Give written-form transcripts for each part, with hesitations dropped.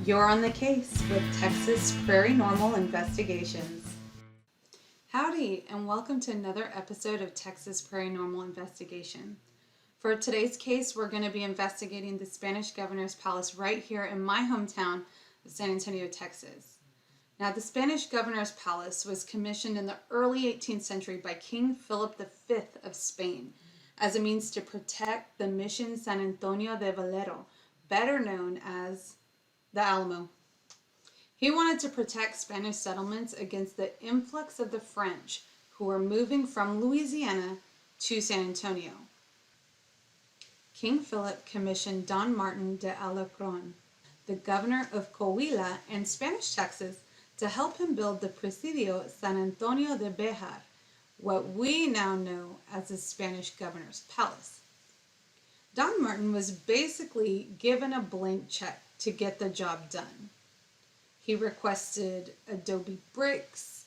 You're on the case with Texas Prairie Normal Investigations. Howdy, and welcome to another episode of Texas Prairie Normal Investigation. For today's case, we're going to be investigating the Spanish Governor's Palace right here in my hometown of San Antonio, Texas. Now, the Spanish Governor's Palace was commissioned in the early 18th century by King Philip V of Spain as a means to protect the Mission San Antonio de Valero, better known as the Alamo. He wanted to protect Spanish settlements against the influx of the French who were moving from Louisiana to San Antonio. King Philip commissioned Don Martin de Alarcon, the governor of Coahuila and Spanish Texas, to help him build the Presidio San Antonio de Bejar, what we now know as the Spanish Governor's Palace. Don Martin was basically given a blank check to get the job done. He requested adobe bricks,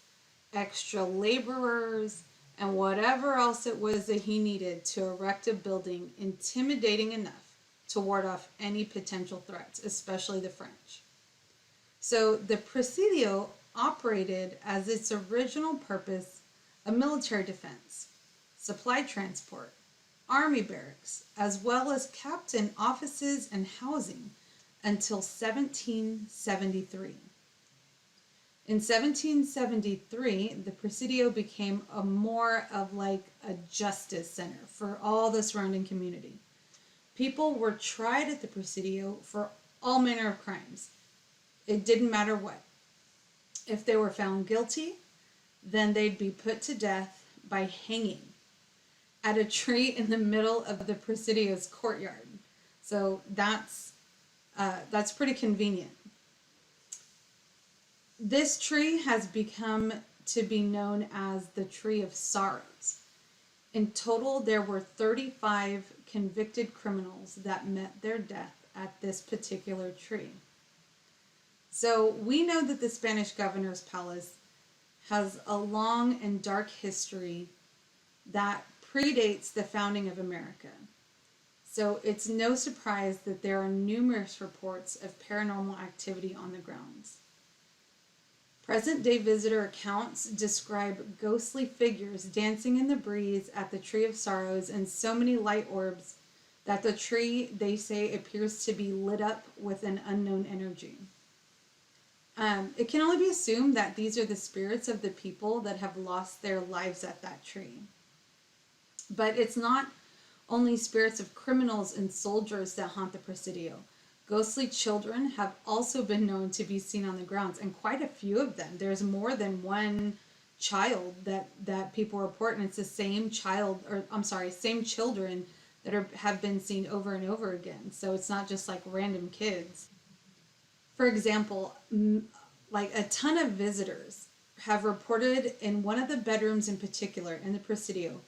extra laborers, and whatever else it was that he needed to erect a building intimidating enough to ward off any potential threats, especially the French. So the Presidio operated as its original purpose a military defense, supply transport, army barracks, as well as captain offices and housing until 1773. In 1773, the Presidio became more of like a justice center for all the surrounding community. People were tried at the Presidio for all manner of crimes. It didn't matter what. If they were found guilty, then they'd be put to death by hanging at a tree in the middle of the Presidio's courtyard. So that's pretty convenient. This tree has become to be known as the Tree of Sorrows. In total, there were 35 convicted criminals that met their death at this particular tree. So we know that the Spanish Governor's Palace has a long and dark history that predates the founding of America. So it's no surprise that there are numerous reports of paranormal activity on the grounds. Present-day visitor accounts describe ghostly figures dancing in the breeze at the Tree of Sorrows and so many light orbs that the tree, they say, appears to be lit up with an unknown energy. It can only be assumed that these are the spirits of the people that have lost their lives at that tree. But it's not only spirits of criminals and soldiers that haunt the Presidio. Ghostly children have also been known to be seen on the grounds, and quite a few of them. There's more than one child that people report, and it's the same same children that have been seen over and over again. So it's not just like random kids. For example, like a ton of visitors have reported in one of the bedrooms in particular in the Presidio,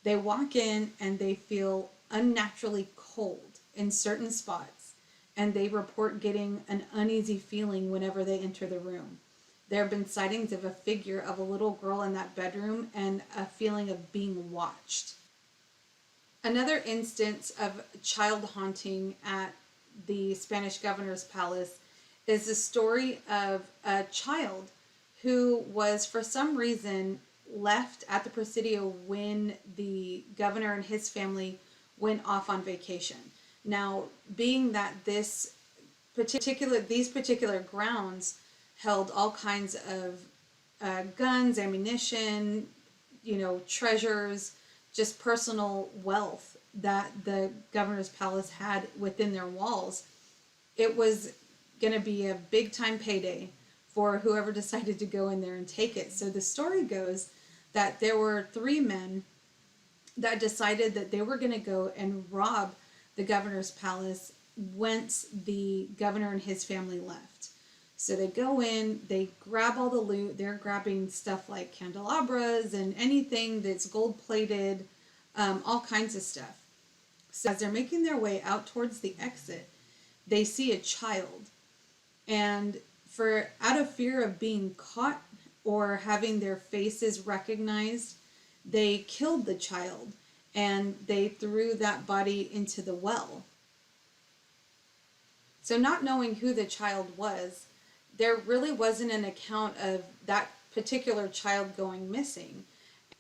they walk in and they feel unnaturally cold in certain spots, and they report getting an uneasy feeling whenever they enter the room. There have been sightings of a figure of a little girl in that bedroom and a feeling of being watched. Another instance of child haunting at the Spanish Governor's Palace is the story of a child who was, for some reason, left at the Presidio when the governor and his family went off on vacation. Now, being that these particular grounds held all kinds of guns, ammunition, treasures, just personal wealth that the governor's palace had within their walls, it was going to be a big time payday for whoever decided to go in there and take it. So the story goes that there were 3 men that decided that they were going to go and rob the governor's palace once the governor and his family left. So they go in, they grab all the loot. They're grabbing stuff like candelabras and anything that's gold-plated, all kinds of stuff. So as they're making their way out towards the exit, they see a child. And out of fear of being caught or having their faces recognized, they killed the child and they threw that body into the well. So, not knowing who the child was, there really wasn't an account of that particular child going missing.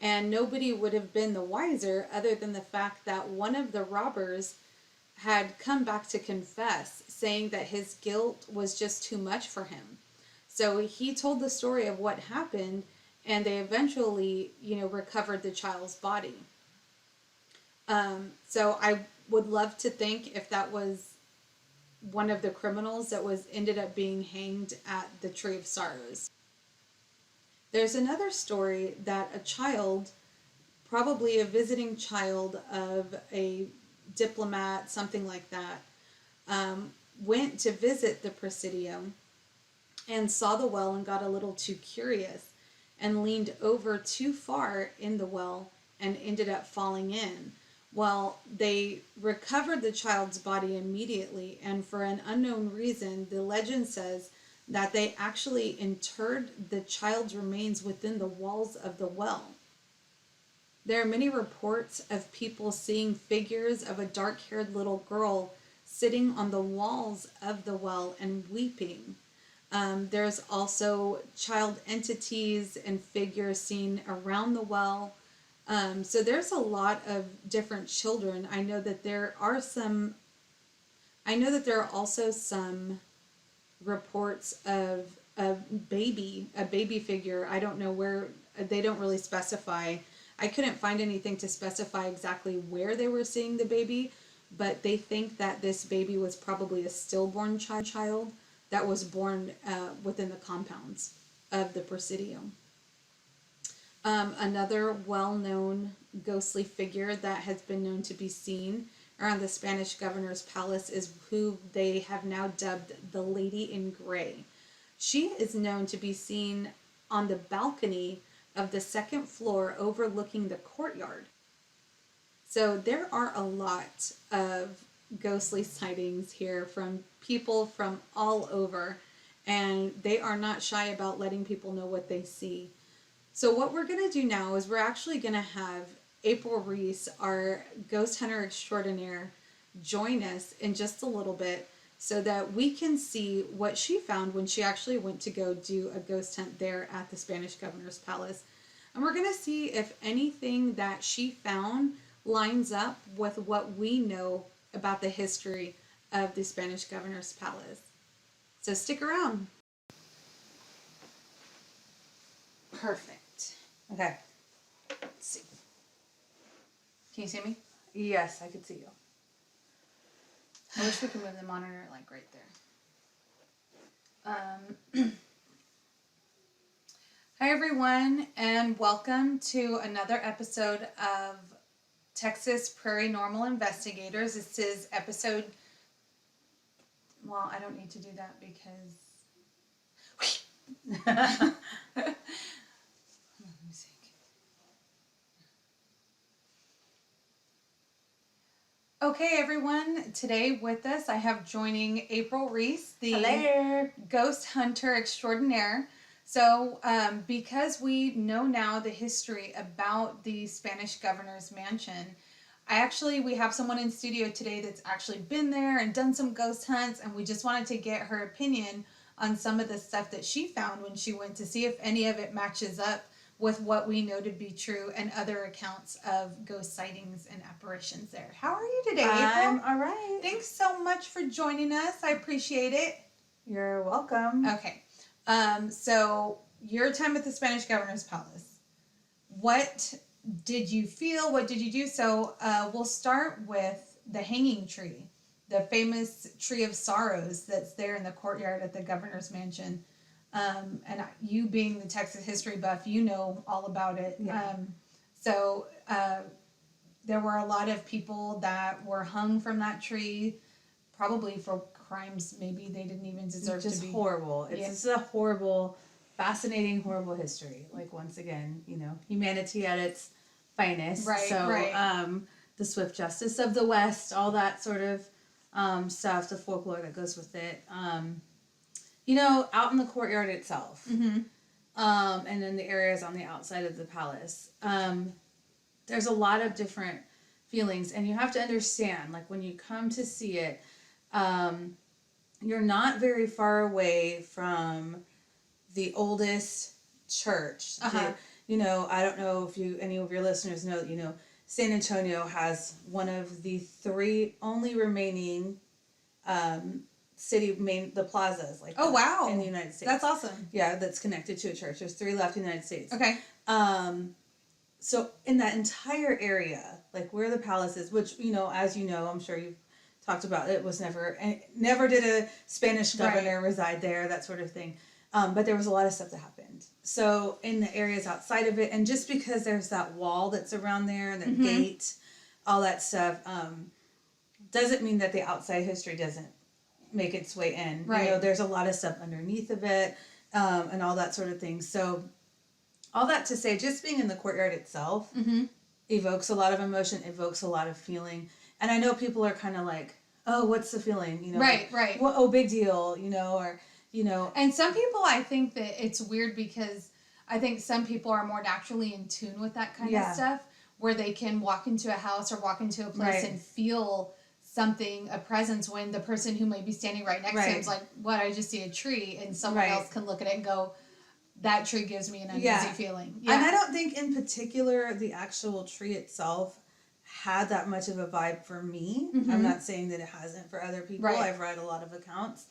And nobody would have been the wiser other than the fact that one of the robbers had come back to confess, saying that his guilt was just too much for him. So he told the story of what happened, and they eventually, recovered the child's body. So I would love to think if that was one of the criminals that was ended up being hanged at the Tree of Sorrows. There's another story that a child, probably a visiting child of a diplomat, something like that, went to visit the Presidio and saw the well and got a little too curious and leaned over too far in the well and ended up falling in. Well, they recovered the child's body immediately, and for an unknown reason, the legend says that they actually interred the child's remains within the walls of the well. There are many reports of people seeing figures of a dark-haired little girl sitting on the walls of the well and weeping. There's also child entities and figures seen around the well. So there's a lot of different children. I know that there are also some reports of a baby figure. I don't know where, they don't really specify. I couldn't find anything to specify exactly where they were seeing the baby, but they think that this baby was probably a stillborn child that was born within the compounds of the Presidio. Another well-known ghostly figure that has been known to be seen around the Spanish governor's palace is who they have now dubbed the Lady in Gray. She is known to be seen on the balcony of the second floor overlooking the courtyard. So there are a lot of ghostly sightings here from people from all over, and they are not shy about letting people know what they see. So what we're going to do now is we're actually going to have April Reese, our ghost hunter extraordinaire, join us in just a little bit so that we can see what she found when she actually went to go do a ghost hunt there at the Spanish governor's palace. And we're going to see if anything that she found lines up with what we know about the history of the Spanish governor's palace. So stick around. Perfect. Okay. Let's see. Can you see me? Yes, I could see you. I wish we could move the monitor like right there. Hi everyone, and welcome to another episode of Texas Prairie Normal Investigators. This is episode, well, I don't need to do that because let me see. Okay, everyone. Today with us, I have joining April Reese, the Hello. ghost hunter extraordinaire. So, because we know now the history about the Spanish governor's mansion, we have someone in studio today that's actually been there and done some ghost hunts, and we just wanted to get her opinion on some of the stuff that she found when she went to see if any of it matches up with what we know to be true and other accounts of ghost sightings and apparitions there. How are you today, April? I'm all right. Thanks so much for joining us. I appreciate it. You're welcome. Okay. So your time at the Spanish governor's palace, what did you feel? What did you do? So we'll start with the hanging tree, the famous tree of sorrows that's there in the courtyard at the governor's mansion. And you being the Texas history buff, you know all about it. Yeah. So there were a lot of people that were hung from that tree, probably for crimes maybe they didn't even deserve just to be. horrible. It's just a horrible, fascinating, horrible history. Like, once again, humanity at its finest. Right, so, right. The swift justice of the West, all that sort of stuff, the folklore that goes with it. Out in the courtyard itself, Mm-hmm. and in the areas on the outside of the palace, there's a lot of different feelings, and you have to understand, like, when you come to see it, you're not very far away from the oldest church. Uh-huh. I don't know if any of your listeners know that, San Antonio has one of the 3 only remaining the plazas like Oh, wow. in the United States. That's awesome. Yeah, that's connected to a church. There's 3 left in the United States. Okay. So in that entire area, like where the palace is, which, as you know, I'm sure you've talked about, it was never did a Spanish governor reside there, that sort of thing. But there was a lot of stuff that happened. So in the areas outside of it, and just because there's that wall that's around there, that gate, all that stuff, doesn't mean that the outside history doesn't make its way in. Right. There's a lot of stuff underneath of it, and all that sort of thing. So all that to say, just being in the courtyard itself evokes a lot of emotion, evokes a lot of feeling. And I know people are kind of like, oh, what's the feeling? Right. What, oh, big deal, or, And some people, I think that it's weird because I think some people are more naturally in tune with that kind of stuff, where they can walk into a house or walk into a place and feel something, a presence, when the person who may be standing right next to him is like, what, I just see a tree, and someone else can look at it and go, that tree gives me an uneasy feeling. Yeah. And I don't think in particular the actual tree itself had that much of a vibe for me. I'm not saying that it hasn't for other people. I've read a lot of accounts.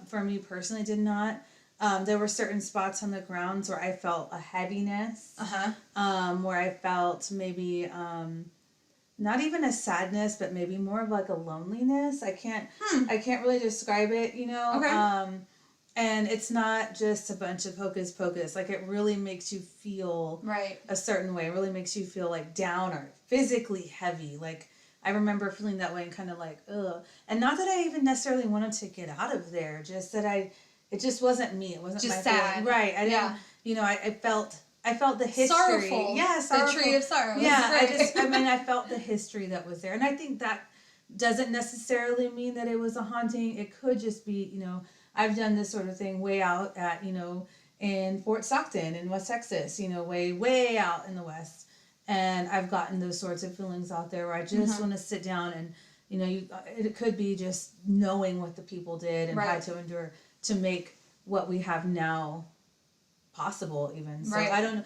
For me personally, did not. There were certain spots on the grounds where I felt a heaviness. Where I felt maybe not even a sadness, but maybe more of like a loneliness. I can't really describe it, Okay. And it's not just a bunch of hocus pocus. Like, it really makes you feel a certain way. It really makes you feel like down or physically heavy. Like, I remember feeling that way and kind of like, ugh. And not that I even necessarily wanted to get out of there, just that it just wasn't me. It wasn't just my sad. feeling. Right. I didn't, I felt the history. Sorrowful. Yeah, sorrowful. The tree of sorrow. Yeah, I felt the history that was there. And I think that doesn't necessarily mean that it was a haunting. It could just be, I've done this sort of thing way out at, in Fort Stockton in West Texas, way out in the West. And I've gotten those sorts of feelings out there where I just want to sit down and, it could be just knowing what the people did and had to endure to make what we have now possible even. So I don't know.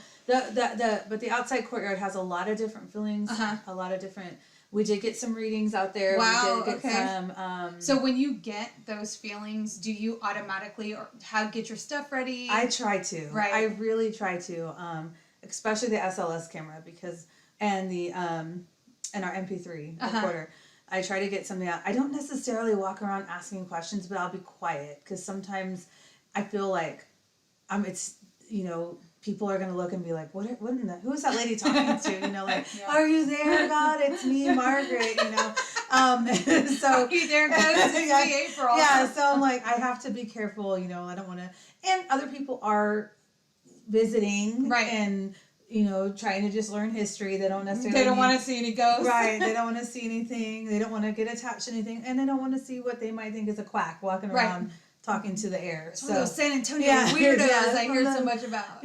But the outside courtyard has a lot of different feelings, a lot of different. We did get some readings out there. Wow. We did get some. So when you get those feelings, do you automatically get your stuff ready? I try to. Right. I really try to. Especially the SLS camera and our MP3 recorder. I try to get something out. I don't necessarily walk around asking questions, but I'll be quiet because sometimes I feel like people are going to look and be like, who is that lady talking to? Are you there, God? It's me, Margaret, so. Are you there, God? It's me, April. Yeah, so I'm like, I have to be careful, I don't want to, and other people are visiting. Right. And, trying to just learn history. They don't necessarily. They don't want to see any ghosts. Right. They don't want to see anything. They don't want to get attached to anything. And they don't want to see what they might think is a quack walking around talking to the air. It's one of those San Antonio weirdos I hear so much about.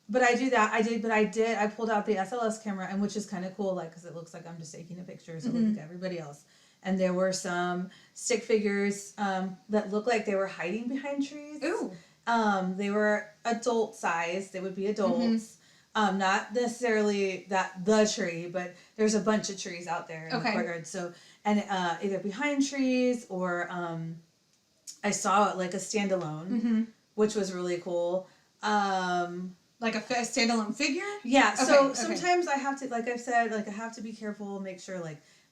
But I do that. I pulled out the SLS camera, and which is kind of cool, because it looks like I'm just taking a picture, so like everybody else. And there were some stick figures that looked like they were hiding behind trees. Ooh. They were adult size. They would be adults. Not necessarily the tree, but there's a bunch of trees out there in the courtyard. So, and either behind trees or I saw it like a standalone, which was really cool. Like a standalone figure? Yeah. So sometimes I have to, like I've said, I have to be careful, make sure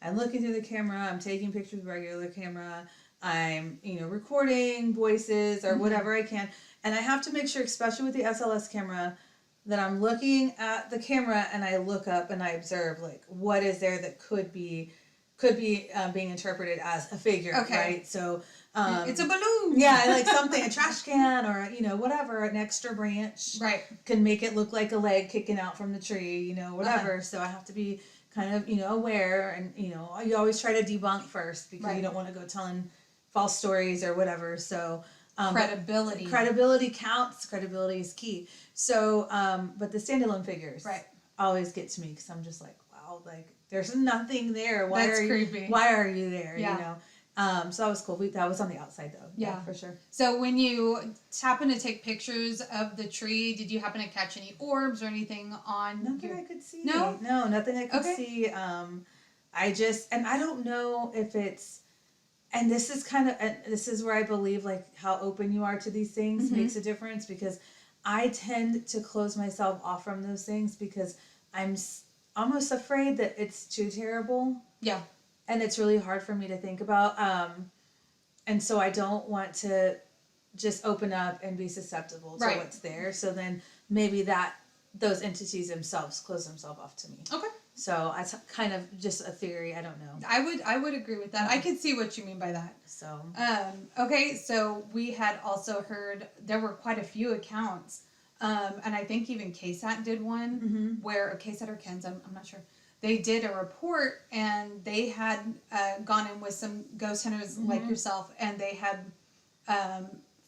I'm looking through the camera, I'm taking pictures with regular camera. I'm, recording voices or whatever I can. And I have to make sure, especially with the SLS camera, that I'm looking at the camera and I look up and I observe, what is there that could be being interpreted as a figure, right? So, it's a balloon. Yeah, something, a trash can or, whatever, an extra branch. Right. Can make it look like a leg kicking out from the tree, whatever. So I have to be kind of, aware and, you always try to debunk first because you don't want to go telling false stories or whatever. So credibility counts. Credibility is key. So but the standalone figures always get to me because I'm just like, wow, there's nothing there. Why are you there? So that was cool. That was on the outside though. Yeah. For sure. So when you happen to take pictures of the tree, did you happen to catch any orbs or anything on? Nothing I could see. No? No, nothing I could Okay. see. And I don't know if it's, and this is this is where I believe like how open you are to these things makes a difference, because I tend to close myself off from those things because I'm almost afraid that it's too terrible. Yeah. And it's really hard for me to think about. And so I don't want to just open up and be susceptible to what's there. So then maybe those entities themselves close themselves off to me. Okay. So it's kind of just a theory. I don't know. I would agree with that. I can see what you mean by that. So. Okay, so we had also heard there were quite a few accounts, and I think even KSAT did one where KSAT or KENS, I'm not sure. They did a report, and they had gone in with some ghost hunters like yourself, and they had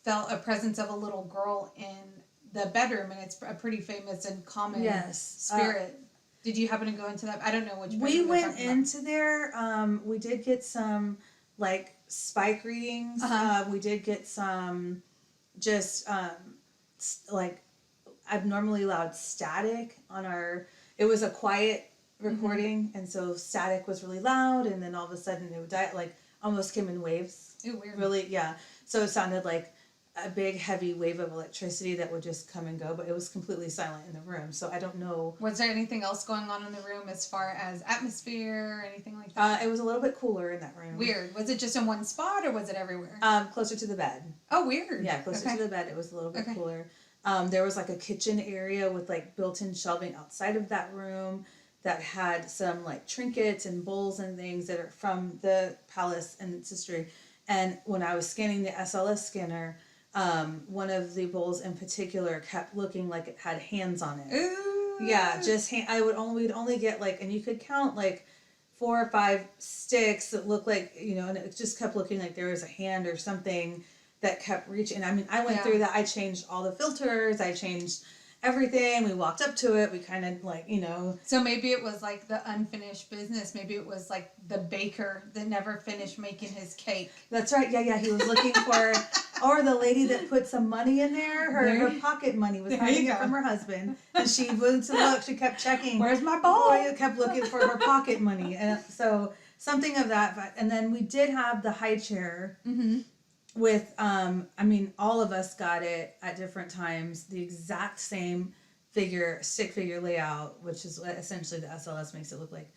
felt a presence of a little girl in the bedroom, and it's a pretty famous and common spirit. Did you happen to go into that? I don't know which. We went into there. We did get some like spike readings. We did get some just like abnormally loud static on our. It was a quiet recording, and so static was really loud, and then all of a sudden it would die, like almost came in waves. Ooh, weird. Really, yeah. So it sounded like a big heavy wave of electricity that would just come and go, but it was completely silent in the room. So I don't know. Was there anything else going on in the room as far as atmosphere or anything like that? It was a little bit cooler in that room. Weird. Was it just in one spot or was it everywhere? Closer to the bed. Oh, weird. Yeah, closer to the bed. It was a little bit cooler. There was like a kitchen area with like built-in shelving outside of that room that had some like trinkets and bowls and things that are from the palace and its history. And when I was scanning the SLS scanner, one of the bowls in particular kept looking like it had hands on it. Ooh. Yeah, just we'd only get like, and you could count like 4 or 5 sticks that looked like, and it just kept looking like there was a hand or something that kept reaching. I mean, I went through that. I changed all the filters. I changed everything. We walked up to it. We kind of like, So maybe it was like the unfinished business. Maybe it was like the baker that never finished making his cake. That's right. Yeah. He was looking for, or the lady that put some money in there. Her pocket money was hiding it from her husband. And she went to look. She kept checking. Where's my bowl? Kept looking for her pocket money. And so something of that. And then we did have the high chair. With, all of us got it at different times, the exact same stick figure layout, which is what essentially the SLS makes it look like,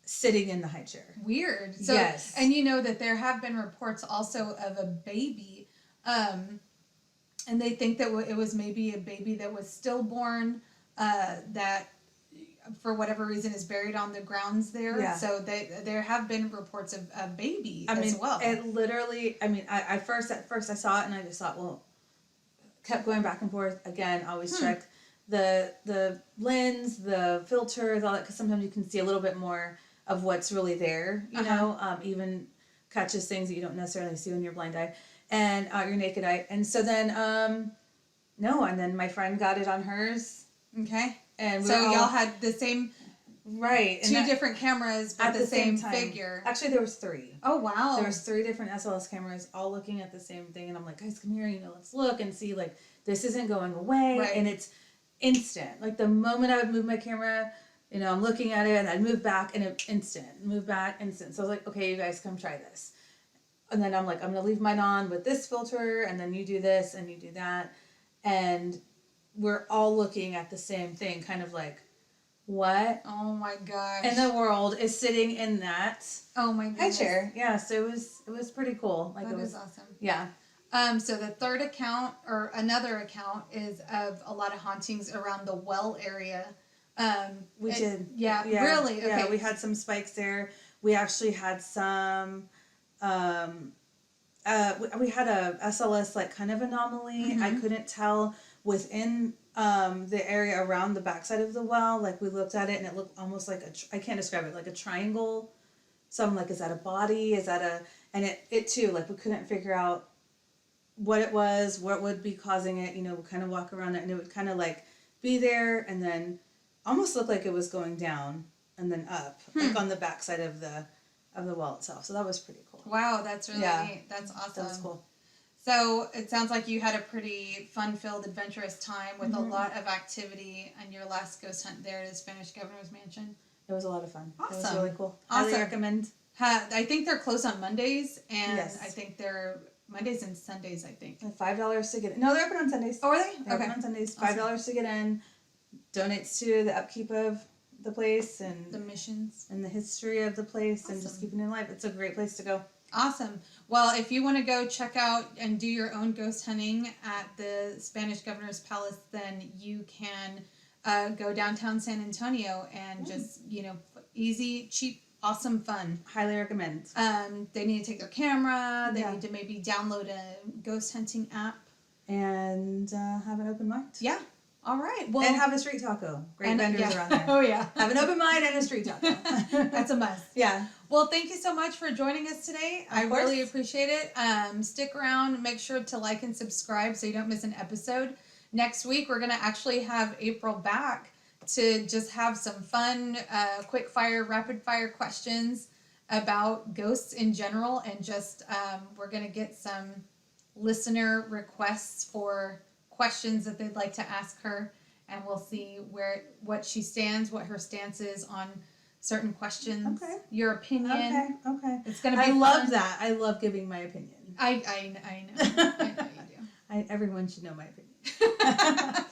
sitting in the high chair. Weird. So, yes. And you know that there have been reports also of a baby, and they think that it was maybe a baby that was stillborn, that for whatever reason is buried on the grounds there. Yeah. So there have been reports of a baby as well. It literally, at first I saw it and I just thought, well, kept going back and forth. Again, always check the lens, the filters, all that, because sometimes you can see a little bit more of what's really there, even catches things that you don't necessarily see when you're blind eye and your naked eye. And so then, and then my friend got it on hers. Okay. And so y'all had the same, right? Two different cameras, but at the same time. figure. Actually, there was 3. Oh wow! There was 3 different SLS cameras, all looking at the same thing, and I'm like, guys, come here, let's look and see. Like, this isn't going away, right. And it's instant. Like the moment I would move my camera, I'm looking at it, and I'd move back, and it instant, move back, instant. So I was like, okay, you guys, come try this. And then I'm like, I'm gonna leave mine on with this filter, and then you do this, and you do that, and we're all looking at the same thing, kind of like, what? Oh my gosh! In the world is sitting in that. Oh my goodness. high chair. Yeah, so it was pretty cool. Like that it was awesome. Yeah. So the third account or another account is of a lot of hauntings around the well area. We did. Yeah. Yeah. Really? Okay. Yeah, we had some spikes there. We actually had some. We had a SLS like kind of anomaly. I couldn't tell within the area around the backside of the well. Like we looked at it and it looked almost like I can't describe it, like a triangle. So I'm like, is that a body? Is that a? And it too, like we couldn't figure out what it was, what would be causing it. We kind of walk around it and it would kind of like be there and then almost look like it was going down and then up, like on the backside of the of the well itself. So that was pretty cool. Wow, that's really Yeah. neat. That's awesome. That was cool. So it sounds like you had a pretty fun-filled, adventurous time with a lot of activity on your last ghost hunt there at the Spanish Governor's Mansion. It was a lot of fun. It was Awesome. really cool. Awesome. Highly recommend. I think they're closed on Mondays, and Yes. I think they're Mondays and Sundays, I think. $5 to get in. No, they're open on Sundays. Oh, are they? They're Okay. open on Sundays. Awesome. $5 to get in. Donates to the upkeep of the place The and missions. the history of the place and just Awesome. keeping it alive. It's a great place to go. Awesome. Well, if you want to go check out and do your own ghost hunting at the Spanish Governor's Palace, then you can go downtown San Antonio and just, easy, cheap, awesome fun. Highly recommend. They need to take their camera. They Yeah. need to maybe download a ghost hunting app. And have an open mind. Yeah. All right. Well, And have a street taco. Great vendors around there. Oh, yeah. Have an open mind and a street taco. That's a must. Yeah. Well, thank you so much for joining us today. I Of course. really appreciate it. Stick around. Make sure to like and subscribe so you don't miss an episode. Next week, we're going to actually have April back to just have some fun, quick fire, rapid fire questions about ghosts in general. And just we're going to get some listener requests for questions that they'd like to ask her. And we'll see what she stands, what her stance is on certain questions. Okay. Your opinion. Okay. It's gonna be. I love fun. that. I love giving my opinion. I know. I know you Everyone should know my opinion. do.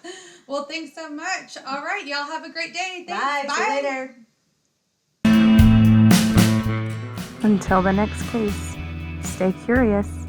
Well, thanks so much. All right, y'all have a great day. Thanks. Bye. See you later. Until the next case, stay curious.